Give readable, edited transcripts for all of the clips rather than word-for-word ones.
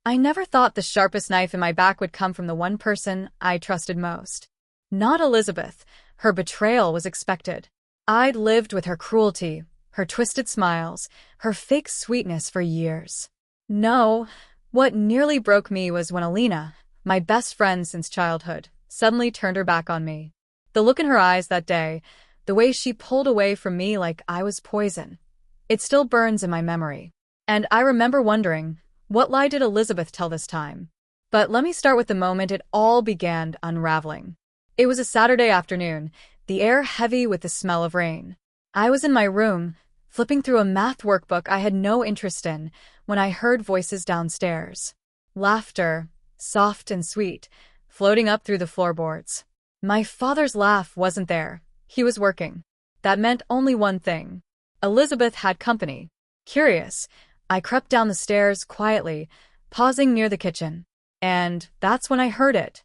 I never thought the sharpest knife in my back would come from the one person I trusted most. Not Elizabeth. Her betrayal was expected. I'd lived with her cruelty, her twisted smiles, her fake sweetness for years. No, what nearly broke me was when Alina, my best friend since childhood, suddenly turned her back on me. The look in her eyes that day, the way she pulled away from me like I was poison, it still burns in my memory. And I remember wondering, what lie did Elizabeth tell this time? But let me start with the moment it all began unraveling. It was a Saturday afternoon, the air heavy with the smell of rain. I was in my room, flipping through a math workbook I had no interest in, when I heard voices downstairs. Laughter, soft and sweet, floating up through the floorboards. My father's laugh wasn't there. He was working. That meant only one thing. Elizabeth had company. Curious, I crept down the stairs quietly, pausing near the kitchen. And that's when I heard it.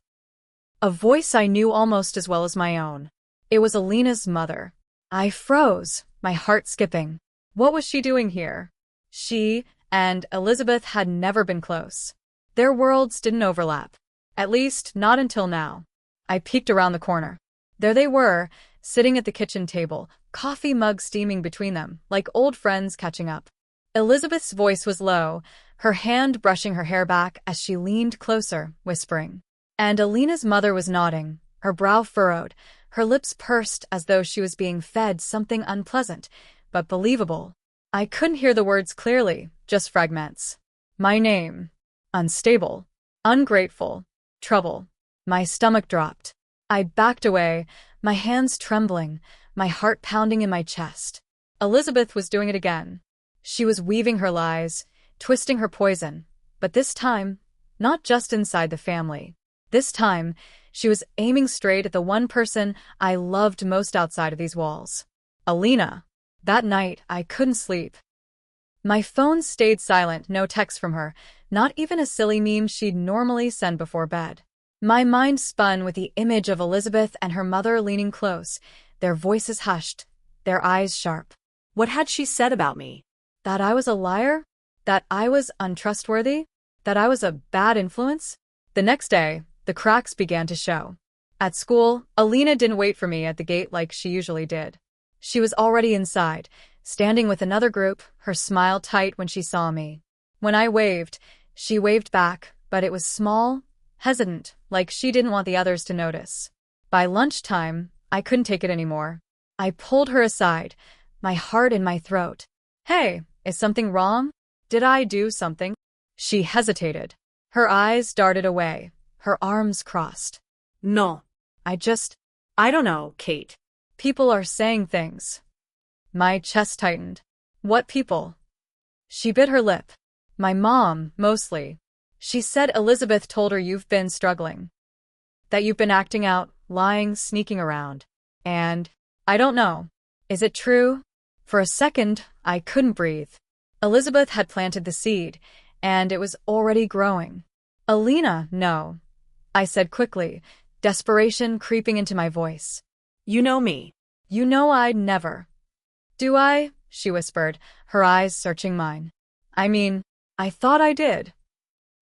A voice I knew almost as well as my own. It was Alina's mother. I froze, my heart skipping. What was she doing here? She and Elizabeth had never been close. Their worlds didn't overlap. At least, not until now. I peeked around the corner. There they were, sitting at the kitchen table, coffee mug steaming between them, like old friends catching up. Elizabeth's voice was low, her hand brushing her hair back as she leaned closer, whispering. And Alina's mother was nodding, her brow furrowed, her lips pursed as though she was being fed something unpleasant, but believable. I couldn't hear the words clearly, just fragments. My name. Unstable. Ungrateful. Trouble. My stomach dropped. I backed away, my hands trembling, my heart pounding in my chest. Elizabeth was doing it again. She was weaving her lies, twisting her poison, but this time, not just inside the family. This time, she was aiming straight at the one person I loved most outside of these walls. Alina. That night, I couldn't sleep. My phone stayed silent, no text from her, not even a silly meme she'd normally send before bed. My mind spun with the image of Elizabeth and her mother leaning close, their voices hushed, their eyes sharp. What had she said about me? That I was a liar? That I was untrustworthy? That I was a bad influence? The next day, the cracks began to show. At school, Alina didn't wait for me at the gate like she usually did. She was already inside, standing with another group, her smile tight when she saw me. When I waved, she waved back, but it was small, hesitant, like she didn't want the others to notice. By lunchtime, I couldn't take it anymore. I pulled her aside, my heart in my throat. Hey, is something wrong? Did I do something? She hesitated. Her eyes darted away, her arms crossed. No. I don't know, Kate. People are saying things. My chest tightened. What people? She bit her lip. My mom, mostly. She said Elizabeth told her you've been struggling. That you've been acting out, lying, sneaking around. And, I don't know. Is it true? For a second, I couldn't breathe. Elizabeth had planted the seed, and it was already growing. Alina, no. I said quickly, desperation creeping into my voice. You know me. You know I'd never. Do I? She whispered, her eyes searching mine. I mean, I thought I did.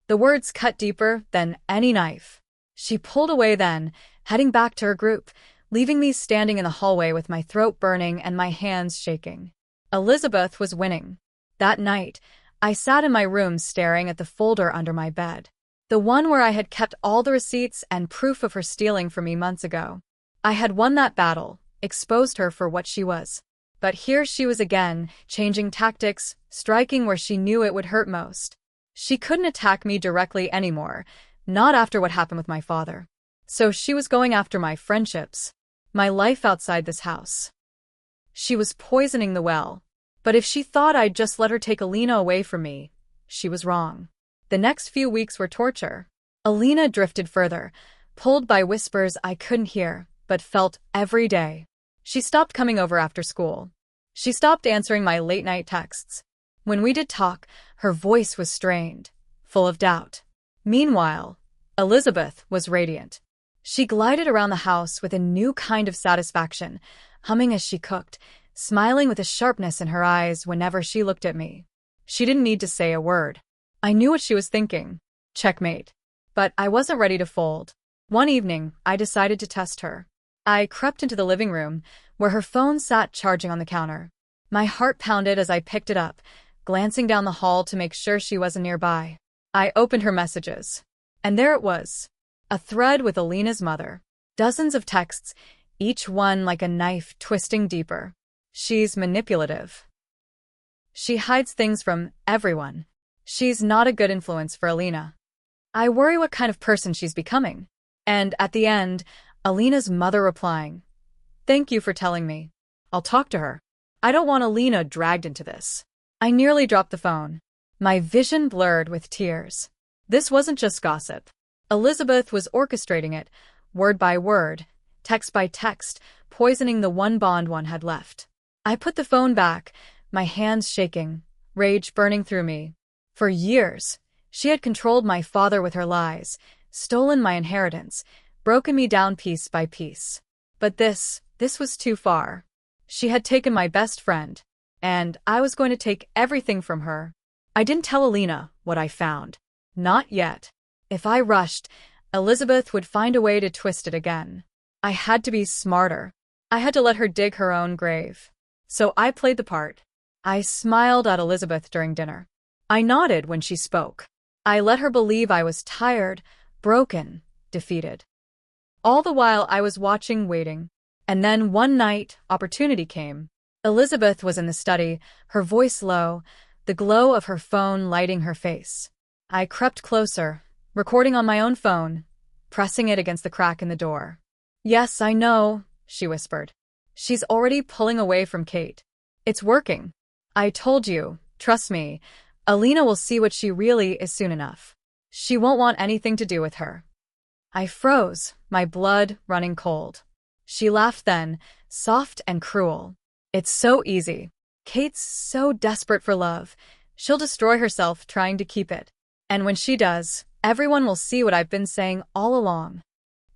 The words cut deeper than any knife. She pulled away then, heading back to her group, leaving me standing in the hallway with my throat burning and my hands shaking. Elizabeth was winning. That night, I sat in my room staring at the folder under my bed. The one where I had kept all the receipts and proof of her stealing from me months ago. I had won that battle, exposed her for what she was. But here she was again, changing tactics, striking where she knew it would hurt most. She couldn't attack me directly anymore, not after what happened with my father. So she was going after my friendships, my life outside this house. She was poisoning the well. But if she thought I'd just let her take Alina away from me, she was wrong. The next few weeks were torture. Alina drifted further, pulled by whispers I couldn't hear, but felt every day. She stopped coming over after school. She stopped answering my late-night texts. When we did talk, her voice was strained, full of doubt. Meanwhile, Elizabeth was radiant. She glided around the house with a new kind of satisfaction, humming as she cooked, smiling with a sharpness in her eyes whenever she looked at me. She didn't need to say a word. I knew what she was thinking. Checkmate. But I wasn't ready to fold. One evening, I decided to test her. I crept into the living room, where her phone sat charging on the counter. My heart pounded as I picked it up, glancing down the hall to make sure she wasn't nearby. I opened her messages. And there it was. A thread with Alina's mother. Dozens of texts, each one like a knife twisting deeper. She's manipulative. She hides things from everyone. She's not a good influence for Alina. I worry what kind of person she's becoming. And at the end, Alina's mother replying, "Thank you for telling me. I'll talk to her. I don't want Alina dragged into this." I nearly dropped the phone. My vision blurred with tears. This wasn't just gossip. Elizabeth was orchestrating it, word by word, text by text, poisoning the one bond one had left. I put the phone back, my hands shaking, rage burning through me. For years, she had controlled my father with her lies, stolen my inheritance, broken me down piece by piece. But this was too far. She had taken my best friend, and I was going to take everything from her. I didn't tell Alina what I found. Not yet. If I rushed, Elizabeth would find a way to twist it again. I had to be smarter. I had to let her dig her own grave. So I played the part. I smiled at Elizabeth during dinner. I nodded when she spoke. I let her believe I was tired, broken, defeated. All the while I was watching, waiting. And then one night, opportunity came. Elizabeth was in the study, her voice low, the glow of her phone lighting her face. I crept closer, recording on my own phone, pressing it against the crack in the door. "Yes, I know," she whispered. "She's already pulling away from Kate. It's working. I told you, trust me, Alina will see what she really is soon enough. She won't want anything to do with her." I froze, my blood running cold. She laughed then, soft and cruel. "It's so easy. Kate's so desperate for love. She'll destroy herself trying to keep it. And when she does, everyone will see what I've been saying all along."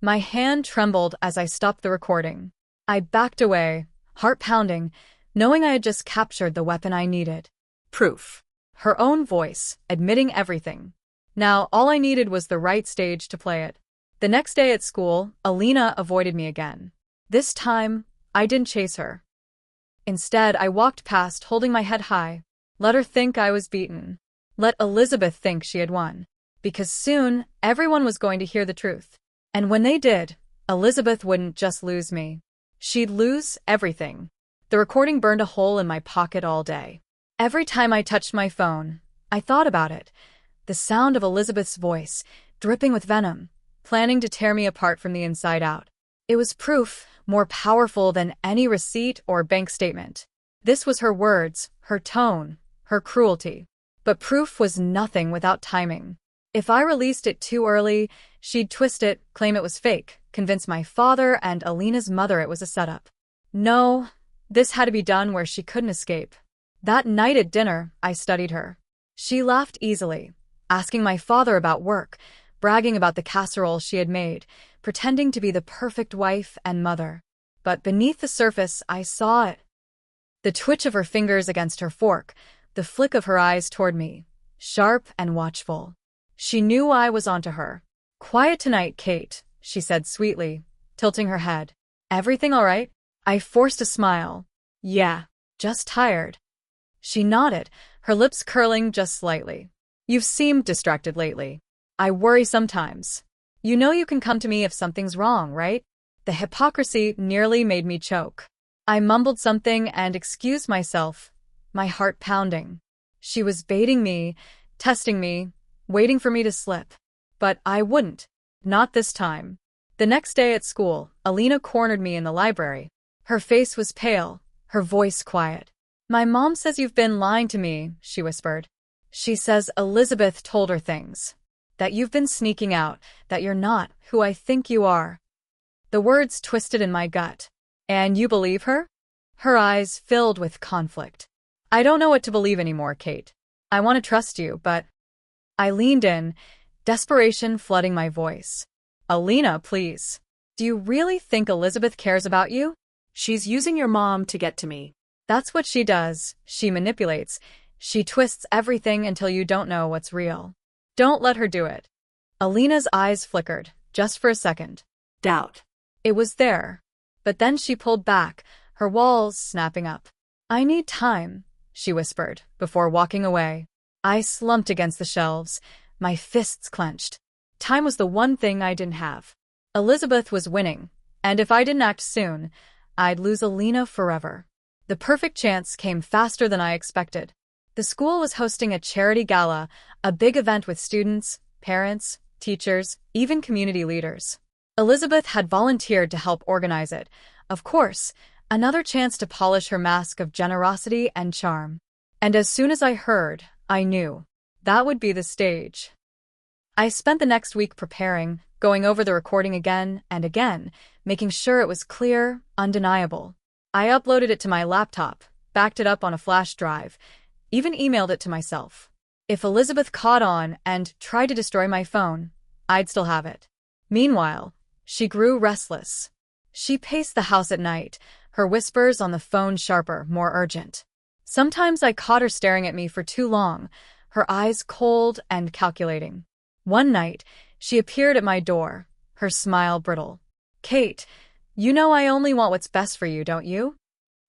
My hand trembled as I stopped the recording. I backed away, heart pounding, knowing I had just captured the weapon I needed. Proof. Her own voice, admitting everything. Now all I needed was the right stage to play it. The next day at school, Alina avoided me again. This time, I didn't chase her. Instead, I walked past holding my head high. Let her think I was beaten. Let Elizabeth think she had won. Because soon, everyone was going to hear the truth. And when they did, Elizabeth wouldn't just lose me. She'd lose everything. The recording burned a hole in my pocket all day. Every time I touched my phone, I thought about it. The sound of Elizabeth's voice, dripping with venom, planning to tear me apart from the inside out. It was proof, more powerful than any receipt or bank statement. This was her words, her tone, her cruelty. But proof was nothing without timing. If I released it too early, she'd twist it, claim it was fake, convince my father and Alina's mother it was a setup. No, this had to be done where she couldn't escape. That night at dinner, I studied her. She laughed easily, asking my father about work, bragging about the casserole she had made, pretending to be the perfect wife and mother. But beneath the surface, I saw it. The twitch of her fingers against her fork, the flick of her eyes toward me, sharp and watchful. She knew I was onto her. "Quiet tonight, Kate," she said sweetly, tilting her head. "Everything all right?" I forced a smile. "Yeah, just tired." She nodded, her lips curling just slightly. "You've seemed distracted lately. I worry sometimes. You know you can come to me if something's wrong, right?" The hypocrisy nearly made me choke. I mumbled something and excused myself, my heart pounding. She was baiting me, testing me, waiting for me to slip. But I wouldn't. Not this time. The next day at school, Alina cornered me in the library. Her face was pale, her voice quiet. "My mom says you've been lying to me," she whispered. "She says Elizabeth told her things. That you've been sneaking out, that you're not who I think you are." The words twisted in my gut. "And you believe her?" Her eyes filled with conflict. "I don't know what to believe anymore, Kate. I want to trust you, but—" I leaned in, desperation flooding my voice. "Alina, please. Do you really think Elizabeth cares about you?" She's using your mom to get to me. "That's what she does. She manipulates. She twists everything until you don't know what's real." Don't let her do it. Alina's eyes flickered, just for a second. Doubt. It was there. But then she pulled back, her walls snapping up. I need time, she whispered, before walking away. I slumped against the shelves, my fists clenched. Time was the one thing I didn't have. Elizabeth was winning, and if I didn't act soon, I'd lose Alina forever. The perfect chance came faster than I expected. The school was hosting a charity gala, a big event with students, parents, teachers, even community leaders. Elizabeth had volunteered to help organize it. Of course, another chance to polish her mask of generosity and charm. And as soon as I heard, I knew. That would be the stage. I spent the next week preparing, going over the recording again and again, making sure it was clear, undeniable. I uploaded it to my laptop, backed it up on a flash drive, even emailed it to myself. If Elizabeth caught on and tried to destroy my phone, I'd still have it. Meanwhile, she grew restless. She paced the house at night, her whispers on the phone sharper, more urgent. Sometimes I caught her staring at me for too long, her eyes cold and calculating. One night, she appeared at my door, her smile brittle. Kate, you know I only want what's best for you, don't you?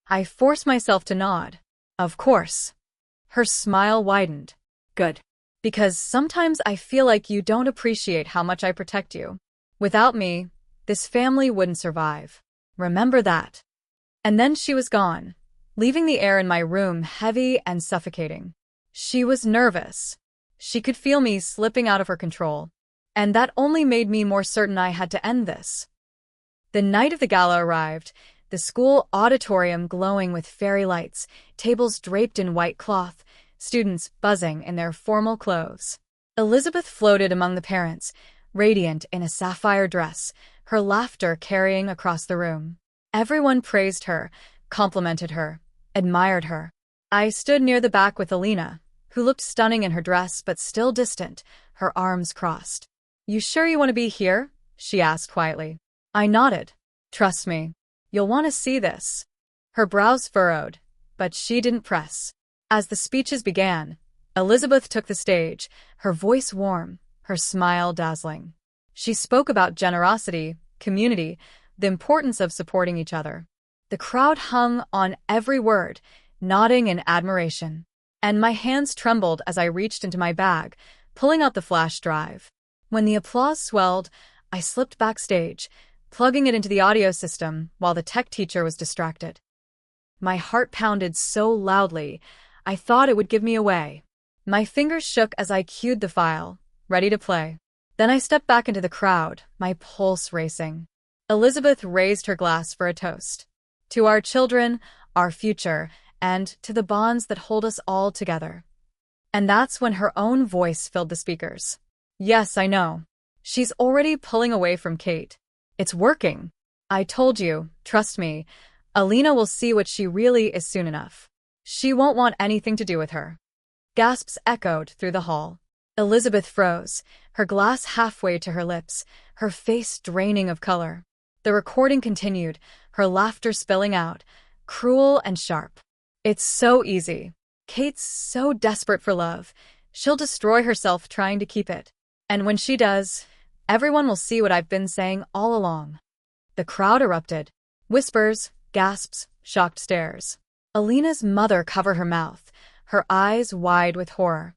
I forced myself to nod. Of course. Her smile widened. Good. Because sometimes I feel like you don't appreciate how much I protect you. Without me, this family wouldn't survive. Remember that. And then she was gone, leaving the air in my room heavy and suffocating. She was nervous. She could feel me slipping out of her control. And that only made me more certain I had to end this. The night of the gala arrived, the school auditorium glowing with fairy lights, tables draped in white cloth, students buzzing in their formal clothes. Elizabeth floated among the parents, radiant in a sapphire dress, her laughter carrying across the room. Everyone praised her, complimented her, admired her. I stood near the back with Alina, who looked stunning in her dress but still distant, her arms crossed. You sure you want to be here? She asked quietly. I nodded. Trust me. You'll want to see this. Her brows furrowed, but she didn't press. As the speeches began, Elizabeth took the stage, her voice warm, her smile dazzling. She spoke about generosity, community, the importance of supporting each other. The crowd hung on every word, nodding in admiration. And my hands trembled as I reached into my bag, pulling out the flash drive. When the applause swelled, I slipped backstage, plugging it into the audio system while the tech teacher was distracted. My heart pounded so loudly, I thought it would give me away. My fingers shook as I cued the file, ready to play. Then I stepped back into the crowd, my pulse racing. Elizabeth raised her glass for a toast. To our children, our future, and to the bonds that hold us all together. And that's when her own voice filled the speakers. Yes, I know. She's already pulling away from Kate. It's working. I told you, trust me. Alina will see what she really is soon enough. She won't want anything to do with her. Gasps echoed through the hall. Elizabeth froze, her glass halfway to her lips, her face draining of color. The recording continued, her laughter spilling out, cruel and sharp. It's so easy. Kate's so desperate for love. She'll destroy herself trying to keep it. And when she does, everyone will see what I've been saying all along. The crowd erupted. Whispers, gasps, shocked stares. Alina's mother covered her mouth, her eyes wide with horror.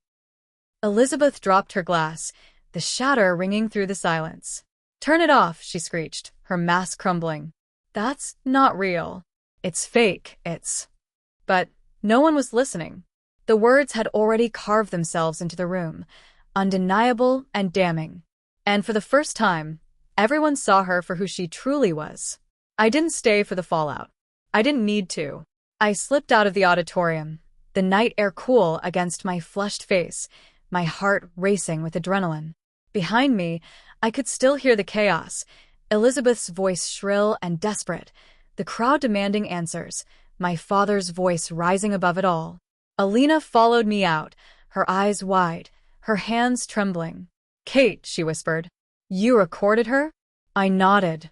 Elizabeth dropped her glass, the shatter ringing through the silence. Turn it off, she screeched, her mask crumbling. That's not real. It's fake, it's... But no one was listening. The words had already carved themselves into the room, undeniable and damning. And for the first time, everyone saw her for who she truly was. I didn't stay for the fallout. I didn't need to. I slipped out of the auditorium, the night air cool against my flushed face, my heart racing with adrenaline. Behind me, I could still hear the chaos, Elizabeth's voice shrill and desperate, the crowd demanding answers, my father's voice rising above it all. Alina followed me out, her eyes wide, her hands trembling. Kate, she whispered. You recorded her? I nodded,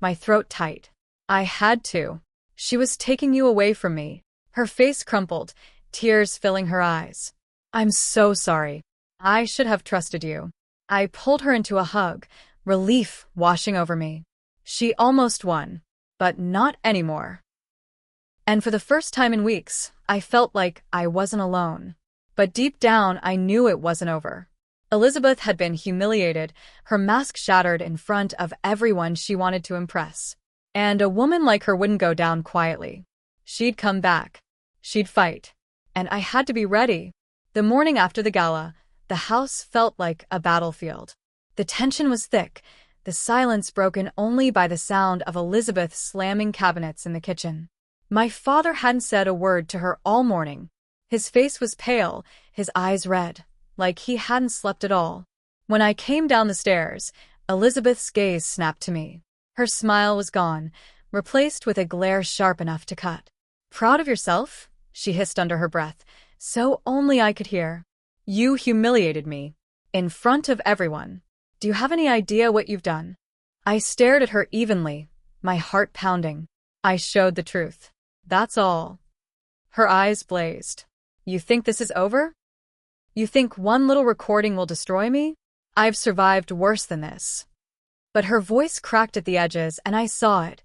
my throat tight. I had to. She was taking you away from me. Her face crumpled, tears filling her eyes. I'm so sorry. I should have trusted you. I pulled her into a hug, relief washing over me. She almost won, but not anymore. And for the first time in weeks, I felt like I wasn't alone. But deep down, I knew it wasn't over. Elizabeth had been humiliated, her mask shattered in front of everyone she wanted to impress. And a woman like her wouldn't go down quietly. She'd come back. She'd fight. And I had to be ready. The morning after the gala, the house felt like a battlefield. The tension was thick, the silence broken only by the sound of Elizabeth slamming cabinets in the kitchen. My father hadn't said a word to her all morning. His face was pale, his eyes red, like he hadn't slept at all. When I came down the stairs, Elizabeth's gaze snapped to me. Her smile was gone, replaced with a glare sharp enough to cut. "Proud of yourself?" she hissed under her breath, so only I could hear. "You humiliated me. In front of everyone. Do you have any idea what you've done?" I stared at her evenly, my heart pounding. I showed the truth. That's all. Her eyes blazed. "You think this is over? You think one little recording will destroy me? I've survived worse than this." But her voice cracked at the edges, and I saw it,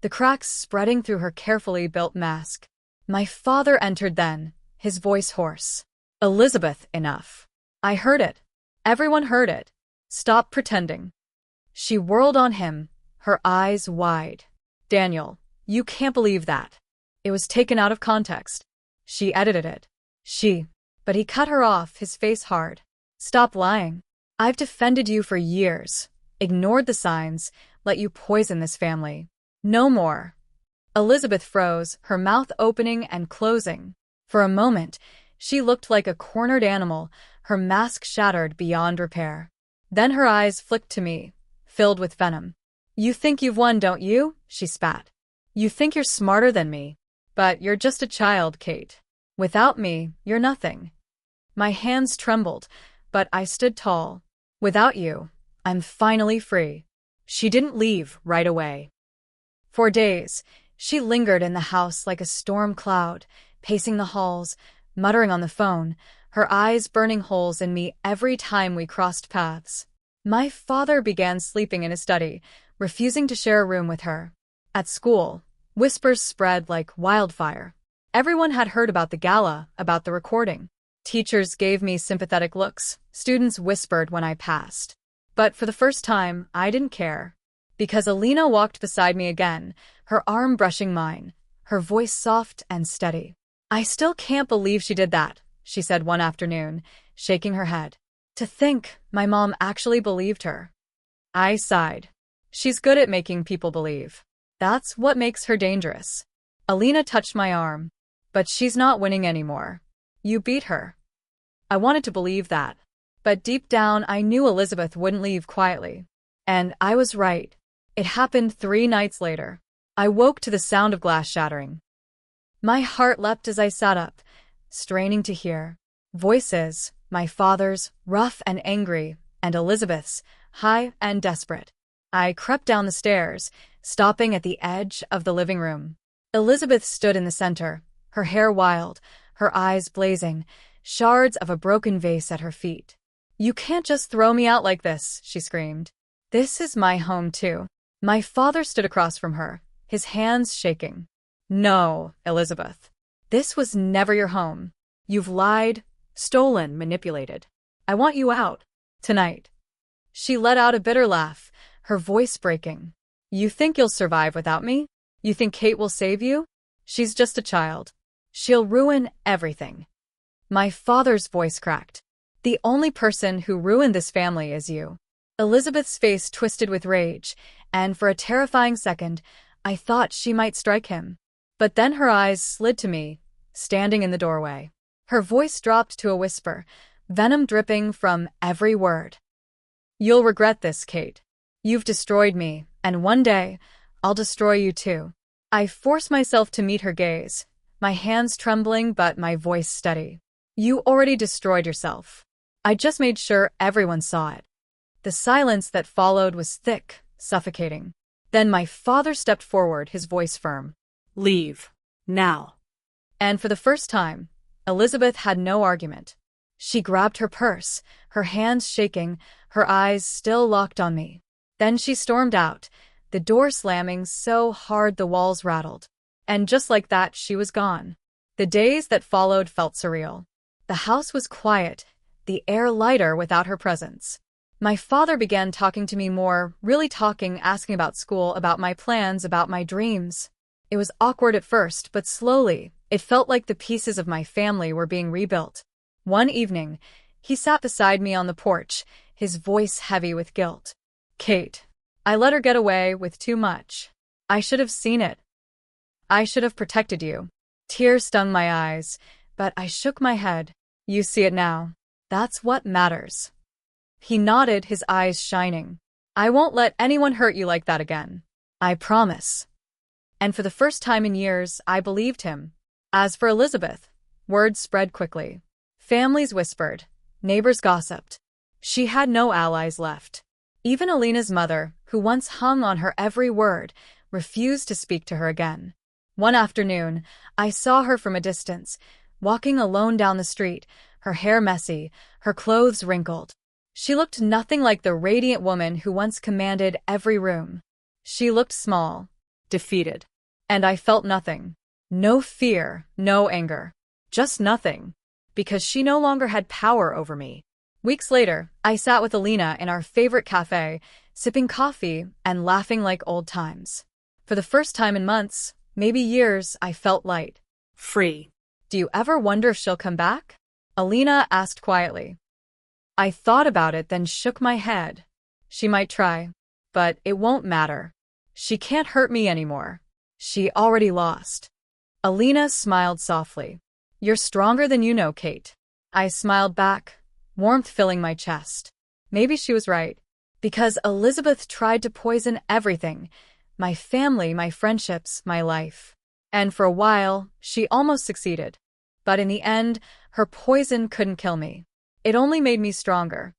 the cracks spreading through her carefully built mask. My father entered then, his voice hoarse. "Elizabeth, enough." I heard it. Everyone heard it. "Stop pretending." She whirled on him, her eyes wide. "Daniel, you can't believe that. It was taken out of context. She edited it. But he cut her off, his face hard. "Stop lying. I've defended you for years, ignored the signs, let you poison this family. No more." Elizabeth froze, her mouth opening and closing. For a moment, she looked like a cornered animal, her mask shattered beyond repair. Then her eyes flicked to me, filled with venom. "You think you've won, don't you?" she spat. "You think you're smarter than me. But you're just a child, Kate. Without me, you're nothing." My hands trembled, but I stood tall. "Without you, I'm finally free." She didn't leave right away. For days, she lingered in the house like a storm cloud, pacing the halls, muttering on the phone, her eyes burning holes in me every time we crossed paths. My father began sleeping in his study, refusing to share a room with her. At school, whispers spread like wildfire. Everyone had heard about the gala, about the recording. Teachers gave me sympathetic looks, students whispered when I passed. But for the first time, I didn't care. Because Alina walked beside me again, her arm brushing mine, her voice soft and steady. "I still can't believe she did that," she said one afternoon, shaking her head. "To think my mom actually believed her." I sighed. She's good at making people believe. That's what makes her dangerous. Alina touched my arm. "But she's not winning anymore. You beat her." I wanted to believe that. But deep down, I knew Elizabeth wouldn't leave quietly. And I was right. It happened 3 nights later. I woke to the sound of glass shattering. My heart leapt as I sat up, straining to hear. Voices, my father's, rough and angry, and Elizabeth's, high and desperate. I crept down the stairs, stopping at the edge of the living room. Elizabeth stood in the center, her hair wild, her eyes blazing, shards of a broken vase at her feet. "You can't just throw me out like this," she screamed. "This is my home too." My father stood across from her, his hands shaking. "No, Elizabeth. This was never your home. You've lied, stolen, manipulated. I want you out. Tonight." She let out a bitter laugh, her voice breaking. "You think you'll survive without me? You think Kate will save you? She's just a child. She'll ruin everything." My father's voice cracked. "The only person who ruined this family is you." Elizabeth's face twisted with rage, and for a terrifying second, I thought she might strike him. But then her eyes slid to me, standing in the doorway. Her voice dropped to a whisper, venom dripping from every word. "You'll regret this, Kate. You've destroyed me, and one day, I'll destroy you too." I forced myself to meet her gaze, my hands trembling but my voice steady. "You already destroyed yourself. I just made sure everyone saw it." The silence that followed was thick, suffocating. Then my father stepped forward, his voice firm. "Leave. Now." And for the first time, Elizabeth had no argument. She grabbed her purse, her hands shaking, her eyes still locked on me. Then she stormed out, the door slamming so hard the walls rattled. And just like that, she was gone. The days that followed felt surreal. The house was quiet, the air lighter without her presence. My father began talking to me more, really talking, asking about school, about my plans, about my dreams. It was awkward at first, but slowly, it felt like the pieces of my family were being rebuilt. One evening, he sat beside me on the porch, his voice heavy with guilt. "Kate, I let her get away with too much. I should have seen it. I should have protected you." Tears stung my eyes, but I shook my head. "You see it now. That's what matters." He nodded, his eyes shining. "I won't let anyone hurt you like that again. I promise." And for the first time in years, I believed him. As for Elizabeth, word spread quickly. Families whispered, neighbors gossiped. She had no allies left. Even Alina's mother, who once hung on her every word, refused to speak to her again. One afternoon, I saw her from a distance, walking alone down the street, her hair messy, her clothes wrinkled. She looked nothing like the radiant woman who once commanded every room. She looked small, defeated. And I felt nothing. No fear, no anger. Just nothing. Because she no longer had power over me. Weeks later, I sat with Alina in our favorite cafe, sipping coffee and laughing like old times. For the first time in months, maybe years, I felt light. Free. "Do you ever wonder if she'll come back?" Alina asked quietly. I thought about it, then shook my head. "She might try, but it won't matter. She can't hurt me anymore. She already lost." Alina smiled softly. "You're stronger than you know, Kate." I smiled back, warmth filling my chest. Maybe she was right. Because Elizabeth tried to poison everything. My family, my friendships, my life. And for a while, she almost succeeded. But in the end, her poison couldn't kill me. It only made me stronger.